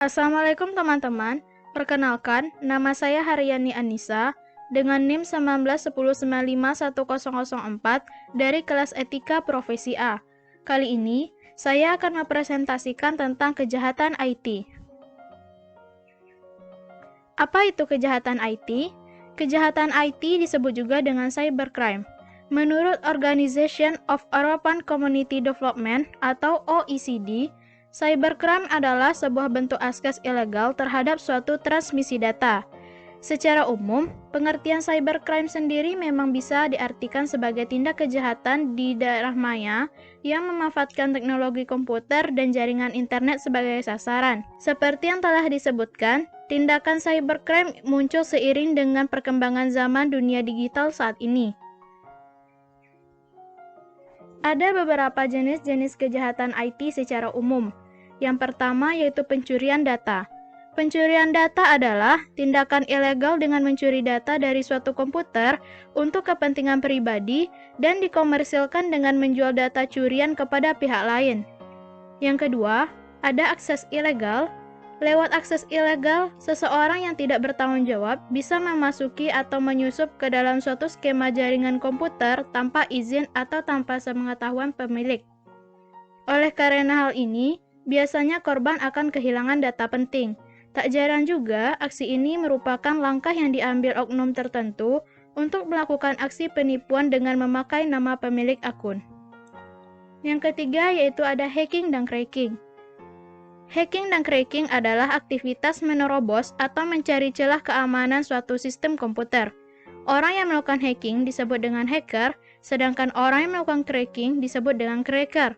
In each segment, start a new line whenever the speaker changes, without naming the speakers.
Assalamualaikum teman-teman, perkenalkan nama saya Haryani Anissa dengan NIM 1910951004 dari kelas Etika Profesi A. Kali ini, saya akan mempresentasikan tentang kejahatan IT. Apa itu kejahatan IT? Kejahatan IT disebut juga dengan cybercrime. Menurut Organization of European Community Development atau OECD, cybercrime adalah sebuah bentuk akses ilegal terhadap suatu transmisi data. Secara umum, pengertian cybercrime sendiri memang bisa diartikan sebagai tindak kejahatan di daerah maya yang memanfaatkan teknologi komputer dan jaringan internet sebagai sasaran. Seperti yang telah disebutkan, tindakan cybercrime muncul seiring dengan perkembangan zaman dunia digital saat ini. Ada beberapa jenis-jenis kejahatan IT secara umum. Yang pertama yaitu pencurian data. Pencurian data adalah tindakan ilegal dengan mencuri data dari suatu komputer untuk kepentingan pribadi dan dikomersilkan dengan menjual data curian kepada pihak lain. Yang kedua, ada akses ilegal. Lewat akses ilegal, seseorang yang tidak bertanggung jawab bisa memasuki atau menyusup ke dalam suatu skema jaringan komputer tanpa izin atau tanpa sepengetahuan pemilik. Oleh karena hal ini, biasanya korban akan kehilangan data penting. Tak jarang juga, aksi ini merupakan langkah yang diambil oknum tertentu untuk melakukan aksi penipuan dengan memakai nama pemilik akun. Yang ketiga yaitu ada hacking dan cracking. Hacking dan cracking adalah aktivitas menerobos atau mencari celah keamanan suatu sistem komputer. Orang yang melakukan hacking disebut dengan hacker, sedangkan orang yang melakukan cracking disebut dengan cracker.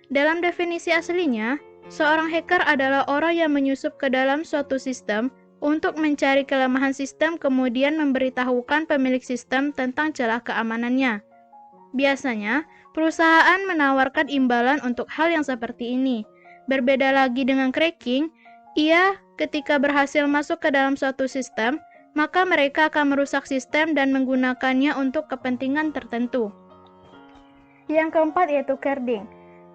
Dalam definisi aslinya, seorang hacker adalah orang yang menyusup ke dalam suatu sistem untuk mencari kelemahan sistem kemudian memberitahukan pemilik sistem tentang celah keamanannya. Biasanya, perusahaan menawarkan imbalan untuk hal yang seperti ini. Berbeda lagi dengan cracking, ketika berhasil masuk ke dalam suatu sistem, maka mereka akan merusak sistem dan menggunakannya untuk kepentingan tertentu. Yang keempat yaitu carding.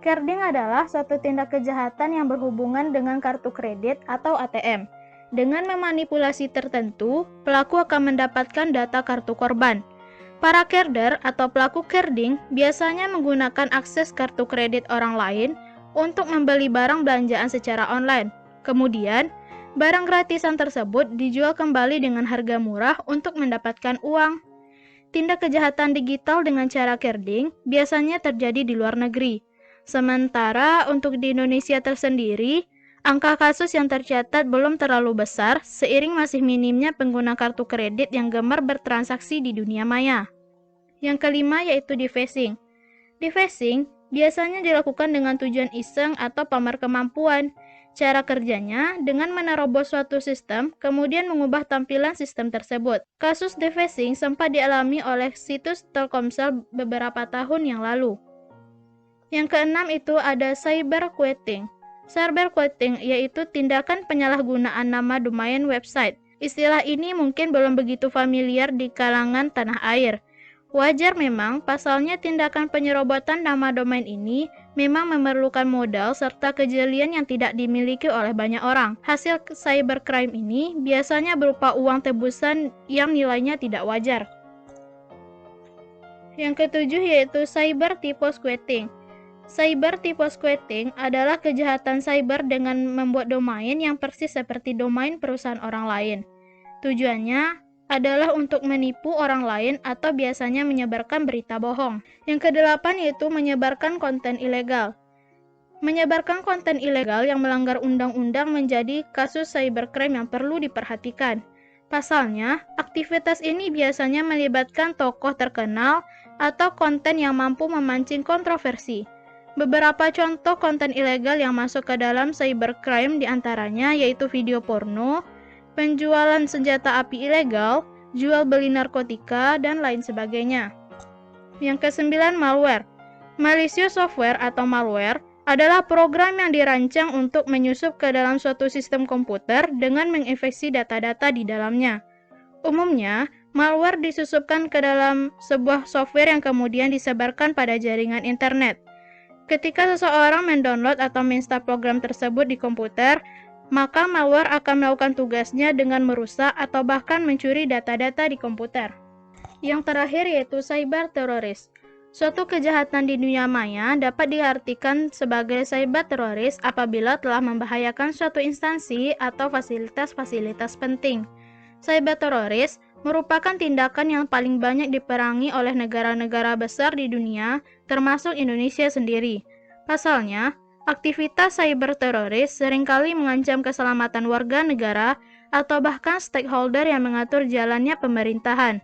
Carding adalah suatu tindak kejahatan yang berhubungan dengan kartu kredit atau ATM. Dengan memanipulasi tertentu, pelaku akan mendapatkan data kartu korban. Para carder atau pelaku carding biasanya menggunakan akses kartu kredit orang lain untuk membeli barang belanjaan secara online. Kemudian, barang gratisan tersebut dijual kembali dengan harga murah untuk mendapatkan uang. Tindak kejahatan digital dengan cara carding biasanya terjadi di luar negeri. Sementara untuk di Indonesia tersendiri, angka kasus yang tercatat belum terlalu besar seiring masih minimnya pengguna kartu kredit yang gemar bertransaksi di dunia maya. Yang kelima yaitu defacing. Defacing biasanya dilakukan dengan tujuan iseng atau pamer kemampuan. Cara kerjanya dengan menerobos suatu sistem, kemudian mengubah tampilan sistem tersebut. Kasus defacing sempat dialami oleh situs Telkomsel beberapa tahun yang lalu. Yang keenam itu ada cyberquatting. Cyberquatting yaitu tindakan penyalahgunaan nama domain website. Istilah ini mungkin belum begitu familiar di kalangan tanah air. Wajar memang, pasalnya tindakan penyerobotan nama domain ini memang memerlukan modal serta kejelian yang tidak dimiliki oleh banyak orang. Hasil cybercrime ini biasanya berupa uang tebusan yang nilainya tidak wajar. Yang ketujuh yaitu cyber typo squatting. Cyber typo squatting adalah kejahatan cyber dengan membuat domain yang persis seperti domain perusahaan orang lain. Tujuannya adalah untuk menipu orang lain atau biasanya menyebarkan berita bohong. Yang kedelapan yaitu menyebarkan konten ilegal. Menyebarkan konten ilegal yang melanggar undang-undang menjadi kasus cybercrime yang perlu diperhatikan. Pasalnya, aktivitas ini biasanya melibatkan tokoh terkenal atau konten yang mampu memancing kontroversi. Beberapa contoh konten ilegal yang masuk ke dalam cybercrime diantaranya yaitu video porno, penjualan senjata api ilegal, jual beli narkotika, dan lain sebagainya. Yang kesembilan, malware. Malicious software atau malware adalah program yang dirancang untuk menyusup ke dalam suatu sistem komputer dengan menginfeksi data-data di dalamnya. Umumnya, malware disusupkan ke dalam sebuah software yang kemudian disebarkan pada jaringan internet. Ketika seseorang mendownload atau menginstal program tersebut di komputer, maka malware akan melakukan tugasnya dengan merusak atau bahkan mencuri data-data di komputer. Yang terakhir yaitu cyber teroris. Suatu kejahatan di dunia maya dapat diartikan sebagai cyber teroris apabila telah membahayakan suatu instansi atau fasilitas-fasilitas penting. Cyber teroris merupakan tindakan yang paling banyak diperangi oleh negara-negara besar di dunia, termasuk Indonesia sendiri. Pasalnya, aktivitas cyber teroris seringkali mengancam keselamatan warga negara atau bahkan stakeholder yang mengatur jalannya pemerintahan.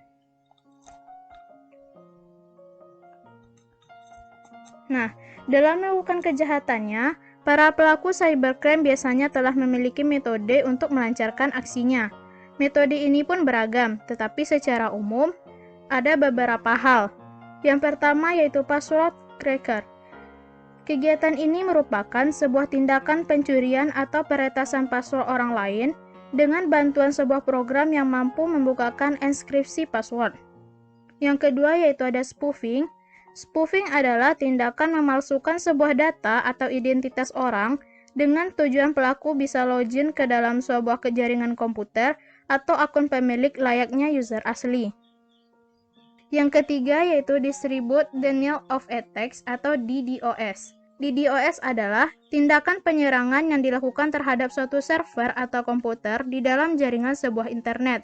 Nah, dalam melakukan kejahatannya, para pelaku cybercrime biasanya telah memiliki metode untuk melancarkan aksinya. Metode ini pun beragam, tetapi secara umum ada beberapa hal. Yang pertama yaitu password cracker. Kegiatan ini merupakan sebuah tindakan pencurian atau peretasan password orang lain dengan bantuan sebuah program yang mampu membukakan enkripsi password. Yang kedua yaitu ada spoofing. Spoofing adalah tindakan memalsukan sebuah data atau identitas orang dengan tujuan pelaku bisa login ke dalam sebuah jaringan komputer atau akun pemilik layaknya user asli. Yang ketiga yaitu Distribute Denial of Attacks atau DDoS. DDoS adalah tindakan penyerangan yang dilakukan terhadap suatu server atau komputer di dalam jaringan sebuah internet.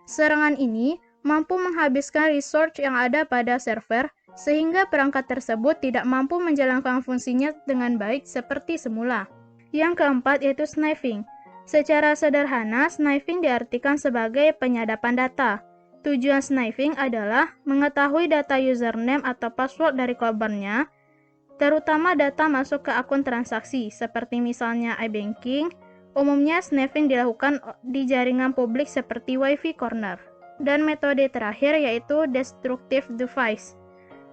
Serangan ini mampu menghabiskan resource yang ada pada server sehingga perangkat tersebut tidak mampu menjalankan fungsinya dengan baik seperti semula. Yang keempat yaitu snifing. Secara sederhana, snifing diartikan sebagai penyadapan data. Tujuan snifing adalah mengetahui data username atau password dari korbannya, terutama data masuk ke akun transaksi, seperti misalnya iBanking. Umumnya snifing dilakukan di jaringan publik seperti Wi-Fi corner. Dan metode terakhir yaitu destructive device.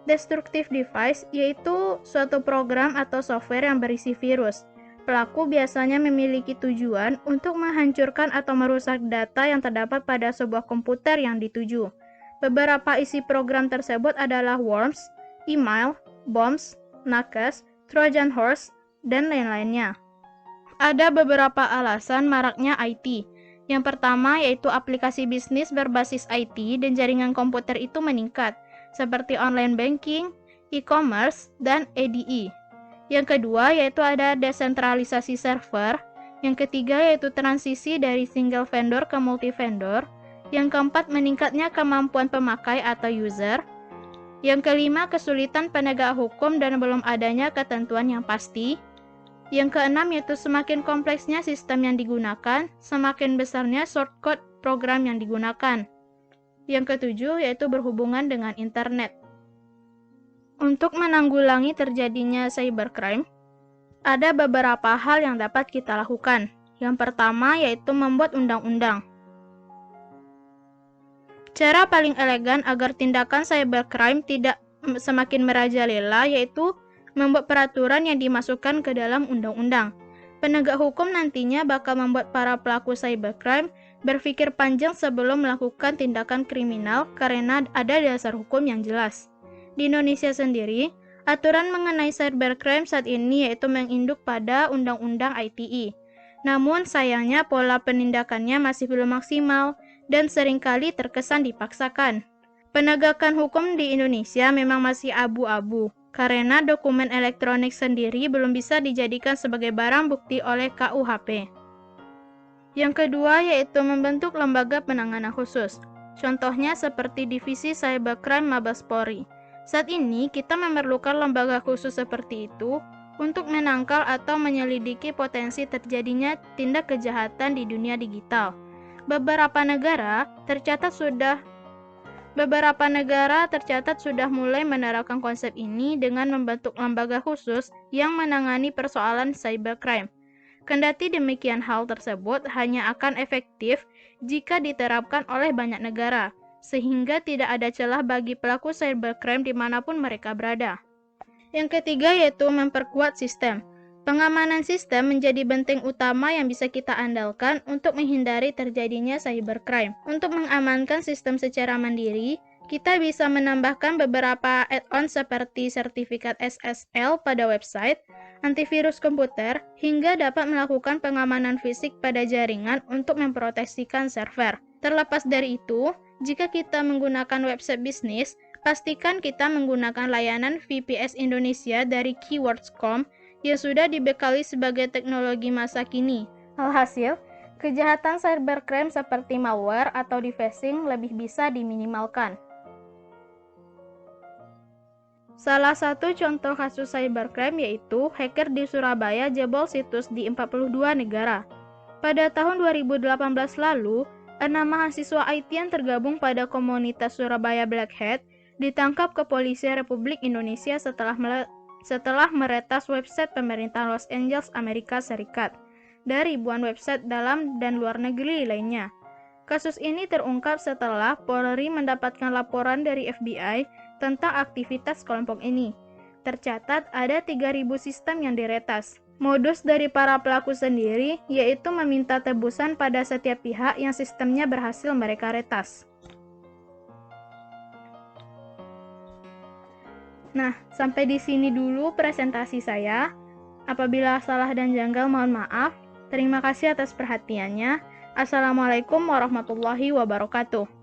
Destructive device yaitu suatu program atau software yang berisi virus. Pelaku biasanya memiliki tujuan untuk menghancurkan atau merusak data yang terdapat pada sebuah komputer yang dituju. Beberapa isi program tersebut adalah worms, email, bombs, nakes, Trojan horse, dan lain-lainnya. Ada beberapa alasan maraknya IT. Yang pertama yaitu aplikasi bisnis berbasis IT dan jaringan komputer itu meningkat, seperti online banking, e-commerce, dan ADE. Yang kedua yaitu ada desentralisasi server. Yang ketiga yaitu transisi dari single vendor ke multi vendor. Yang keempat meningkatnya kemampuan pemakai atau user. Yang kelima kesulitan penegak hukum dan belum adanya ketentuan yang pasti. Yang keenam yaitu semakin kompleksnya sistem yang digunakan, semakin besarnya shortcode program yang digunakan. Yang ketujuh yaitu berhubungan dengan internet. Untuk menanggulangi terjadinya cybercrime, ada beberapa hal yang dapat kita lakukan. Yang pertama yaitu membuat undang-undang. Cara paling elegan agar tindakan cybercrime tidak semakin merajalela yaitu membuat peraturan yang dimasukkan ke dalam undang-undang. Penegak hukum nantinya bakal membuat para pelaku cybercrime berpikir panjang sebelum melakukan tindakan kriminal karena ada dasar hukum yang jelas. Di Indonesia sendiri, aturan mengenai cybercrime saat ini yaitu menginduk pada Undang-Undang ITE. Namun sayangnya pola penindakannya masih belum maksimal dan seringkali terkesan dipaksakan. Penegakan hukum di Indonesia memang masih abu-abu, karena dokumen elektronik sendiri belum bisa dijadikan sebagai barang bukti oleh KUHP. Yang kedua yaitu membentuk lembaga penanganan khusus. Contohnya seperti Divisi Cybercrime Mabes Polri. Saat ini kita memerlukan lembaga khusus seperti itu untuk menangkal atau menyelidiki potensi terjadinya tindak kejahatan di dunia digital. Beberapa negara tercatat sudah mulai menerapkan konsep ini dengan membentuk lembaga khusus yang menangani persoalan cybercrime. Kendati demikian, hal tersebut hanya akan efektif jika diterapkan oleh banyak negara, sehingga tidak ada celah bagi pelaku cybercrime dimanapun mereka berada. Yang ketiga yaitu memperkuat sistem. Pengamanan sistem menjadi benteng utama yang bisa kita andalkan untuk menghindari terjadinya cybercrime. Untuk mengamankan sistem secara mandiri, Kita bisa menambahkan beberapa add-on seperti sertifikat SSL pada website, antivirus komputer, hingga dapat melakukan pengamanan fisik pada jaringan untuk memproteksikan server. Terlepas dari itu, jika kita menggunakan website bisnis, pastikan kita menggunakan layanan VPS Indonesia dari Keywords.com yang sudah dibekali sebagai teknologi masa kini. Alhasil, kejahatan cybercrime seperti malware atau defacing lebih bisa diminimalkan. Salah satu contoh kasus cybercrime yaitu hacker di Surabaya jebol situs di 42 negara. Pada tahun 2018 lalu, 6 mahasiswa IT yang tergabung pada komunitas Surabaya Black Hat ditangkap kepolisian Republik Indonesia setelah meretas website pemerintah Los Angeles, Amerika Serikat, dan ribuan website dalam dan luar negeri lainnya. Kasus ini terungkap setelah Polri mendapatkan laporan dari FBI tentang aktivitas kelompok ini. Tercatat ada 3.000 sistem yang diretas. Modus dari para pelaku sendiri yaitu meminta tebusan pada setiap pihak yang sistemnya berhasil mereka retas. Nah, sampai di sini dulu presentasi saya. Apabila salah dan janggal mohon maaf. Terima kasih atas perhatiannya. Assalamualaikum warahmatullahi wabarakatuh.